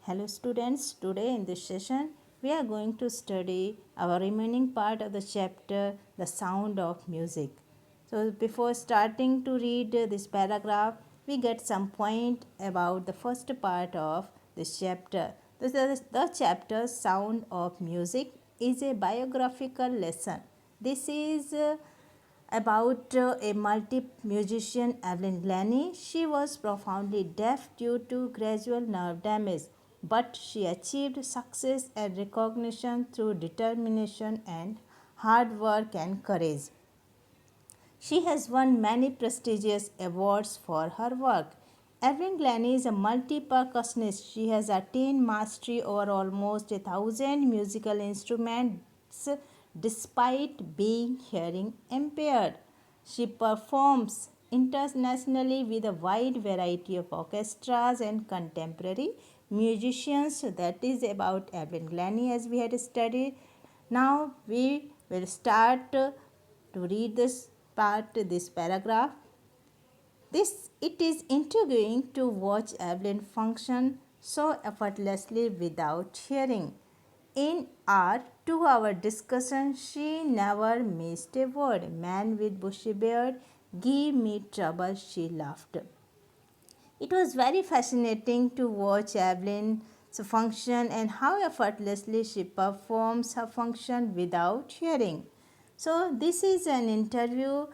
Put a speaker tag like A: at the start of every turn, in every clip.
A: Hello students, today in this session we are going to study our remaining part of the chapter The Sound of Music. So before starting to read this paragraph, we get some point about the first part of this chapter. The chapter Sound of Music is a biographical lesson. This is about a multi-musician, Evelyn Glennie. She was profoundly deaf due to gradual nerve damage, but she achieved success and recognition through determination and hard work and courage. She has won many prestigious awards for her work. Evelyn Glennie is a multi-percussionist. She has attained mastery over almost 1,000 musical instruments despite being hearing impaired. She performs internationally with a wide variety of orchestras and contemporary musicians. That is about Evelyn Glennie as we had studied. Now we will start to read this paragraph. It is intriguing to watch Evelyn function so effortlessly without hearing. In our 2-hour discussion, she never missed a word. Man with bushy beard, give me trouble, she laughed. It was very fascinating to watch Evelyn's function and how effortlessly she performs her function without hearing. So, this is an interview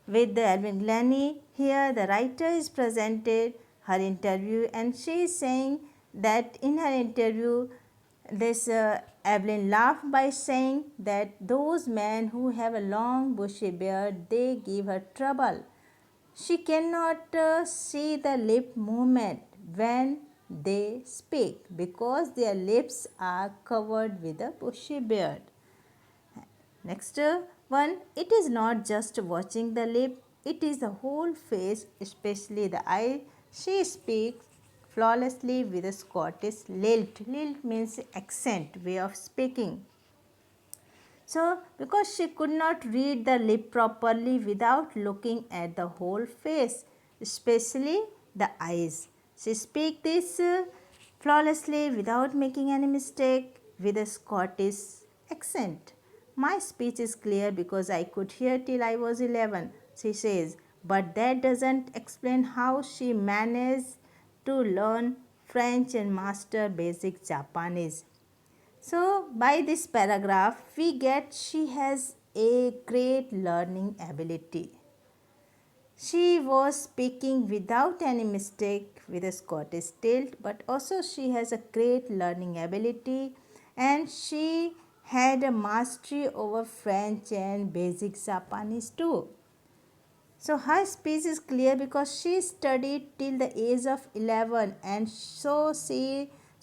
A: with the Evelyn Glennie. Here, the writer is presented her interview, and she is saying that in her interview, this Evelyn laughed by saying that those men who have a long bushy beard, they give her trouble. She cannot see the lip movement when they speak because their lips are covered with a bushy beard. Next one, it is not just watching the lip, it is the whole face, especially the eye. She speaks flawlessly with a Scottish lilt. Lilt means accent, way of speaking. So, because she could not read the lip properly without looking at the whole face, especially the eyes. She speaks this flawlessly without making any mistake with a Scottish accent. My speech is clear because I could hear till I was 11, she says, but that doesn't explain how she managed to learn French and master basic Japanese. So, by this paragraph, we get she has a great learning ability. She was speaking without any mistake with a Scottish tilt, but also she has a great learning ability and she had a mastery over French and basic Japanese too. So her speech is clear because she studied till the age of 11 and so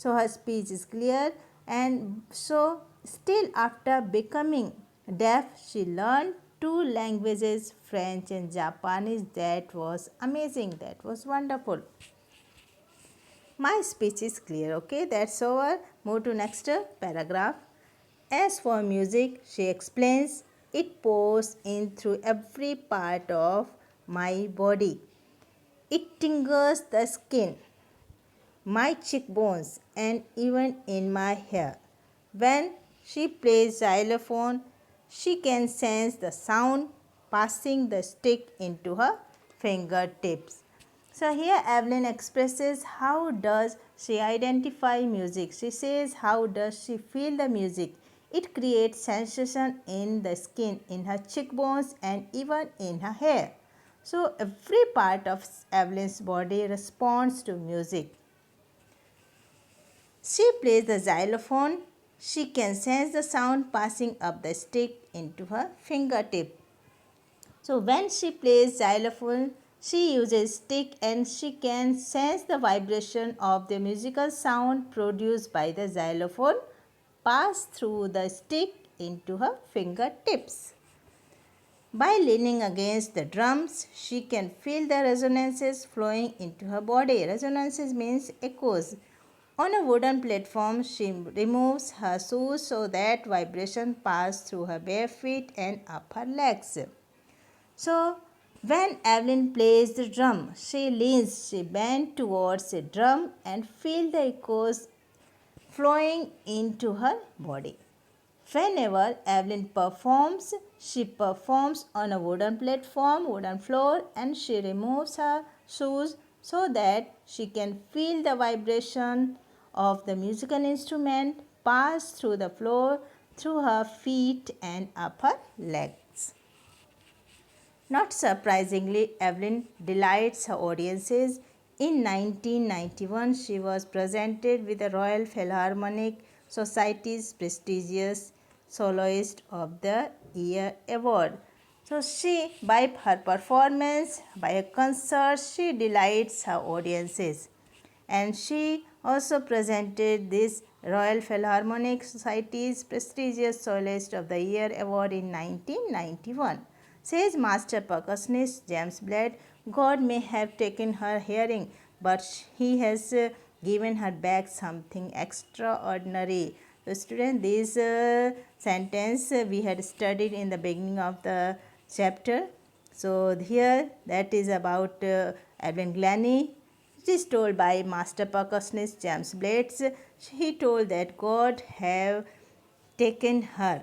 A: her speech is clear, and so still after becoming deaf she learned two languages, French and Japanese. That was amazing, that was wonderful. My speech is clear. Okay, that's over. Move to next paragraph. As for music, she explains, it pours in through every part of my body. It tingles the skin, my cheekbones, and even in my hair. When she plays xylophone, she can sense the sound passing the stick into her fingertips. So here Evelyn expresses how does she identify music. She says how does she feel the music. It creates sensation in the skin, in her cheekbones, and even in her hair. So every part of Evelyn's body responds to music. She plays the xylophone. She can sense the sound passing up the stick into her fingertip. So when she plays xylophone, she uses stick and she can sense the vibration of the musical sound produced by the xylophone pass through the stick into her fingertips. By leaning against the drums, she can feel the resonances flowing into her body. Resonances means echoes. On a wooden platform, she removes her shoes so that vibration passes through her bare feet and up her legs. So, when Evelyn plays the drum, she leans, she bends towards a drum and feel the echoes flowing into her body. Whenever Evelyn performs, she performs on a wooden floor, and she removes her shoes so that she can feel the vibration of the musical instrument pass through the floor, through her feet and up her legs. Not surprisingly, Evelyn delights her audiences. In 1991, she was presented with the Royal Philharmonic Society's prestigious Soloist of the Year award. So she, by her performance, by her concert, she delights her audiences. And she also presented this Royal Philharmonic Society's prestigious Soloist of the Year award in 1991. Says master percussionist James Blade, God may have taken her hearing, but he has given her back something extraordinary. So student, this sentence we had studied in the beginning of the chapter. So here that is about Evelyn Glennie. It is told by master percussionist James Blades. He told that God have taken her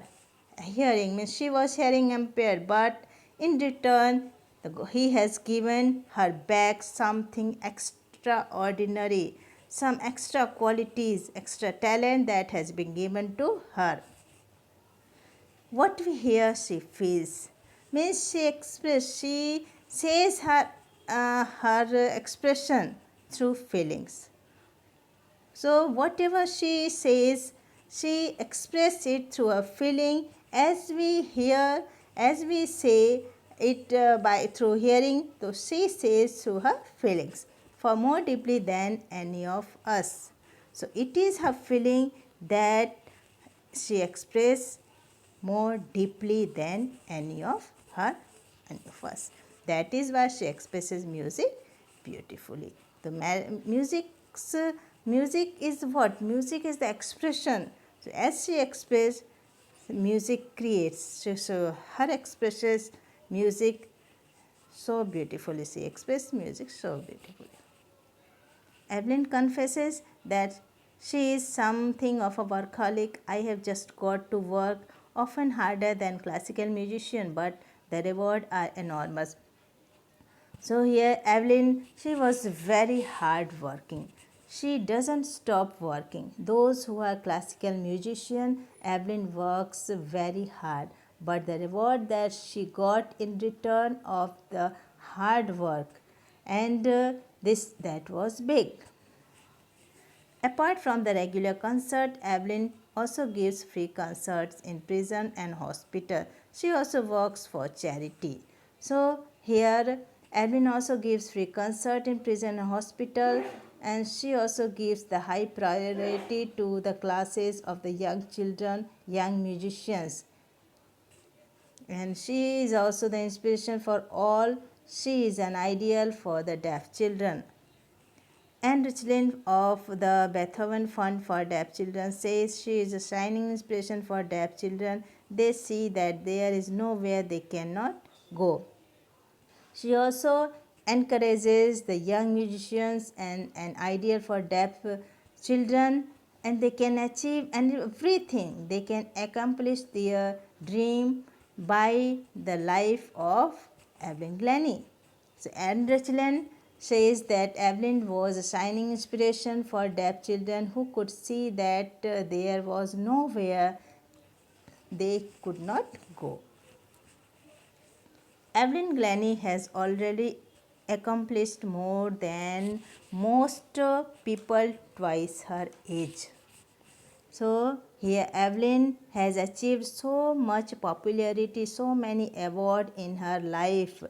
A: hearing, means she was hearing impaired, but in return he has given her back something extraordinary, some extra qualities, extra talent that has been given to her. What we hear she feels, means she express, she says her expression through feelings. So whatever she says, she expresses it through a feeling, as we hear, as we say it by through hearing. So she says through her feelings, for more deeply than any of us. So it is her feeling that she expresses more deeply than any of us. That is why she expresses music beautifully. The music is what? Music is the expression. So as she expresses, music creates. So her expresses music so beautifully. She expresses music so beautifully. Evelyn confesses that she is something of a workaholic. I have just got to work, often harder than classical musician, but the reward are enormous. So here Evelyn, she was very hard working. She doesn't stop working. Those who are classical musician, Evelyn works very hard, but the reward that she got in return of the hard work, and this that was big. Apart from the regular concert, Evelyn also gives free concerts in prison and hospital. She also works for charity. So here Evelyn also gives free concert in prison and hospital, and she also gives the high priority to the classes of the young children, young musicians. And she is also the inspiration for all. She is an ideal for the deaf children. Anne Richland of the Beethoven Fund for Deaf Children says she is a shining inspiration for deaf children. They see that there is nowhere they cannot go. She also encourages the young musicians and an ideal for deaf children, and they can achieve everything. They can accomplish their dream by the life of Evelyn Glennie. So Anne Richland says that Evelyn was a shining inspiration for deaf children who could see that there was nowhere they could not go. Evelyn Glennie has already accomplished more than most people twice her age. So here Evelyn has achieved so much popularity, so many awards in her life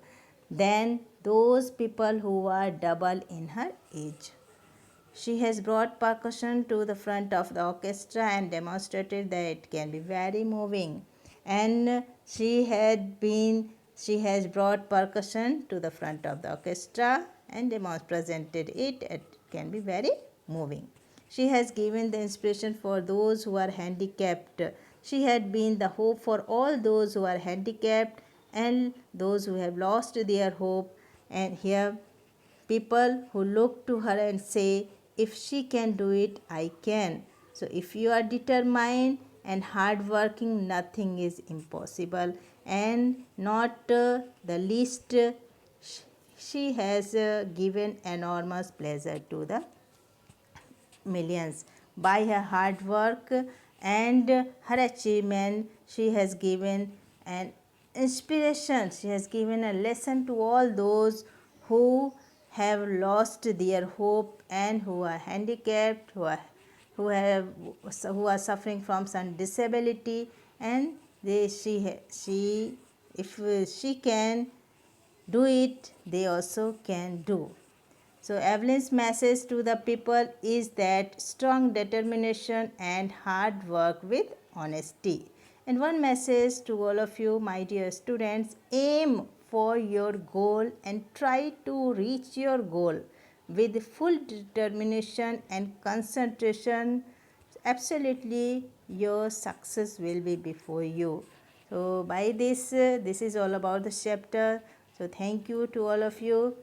A: than those people who are double in her age. She has brought percussion to the front of the orchestra and demonstrated that it can be very moving. And she has brought percussion to the front of the orchestra and presented it. It can be very moving. She has given the inspiration for those who are handicapped. She had been the hope for all those who are handicapped and those who have lost their hope. And here people who look to her and say, if she can do it, I can. So if you are determined and hardworking, nothing is impossible. And not the least, she has given enormous pleasure to the millions. By her hard work and her achievement, she has given an inspiration, she has given a lesson to all those who have lost their hope and who are handicapped, who are suffering from some disability, and she if she can do it, they also can do. So Evelyn's message to the people is that strong determination and hard work with honesty. And one message to all of you, my dear students: aim for your goal and try to reach your goal with full determination and concentration. Absolutely, your success will be before you. So by this is all about the chapter. So thank you to all of you.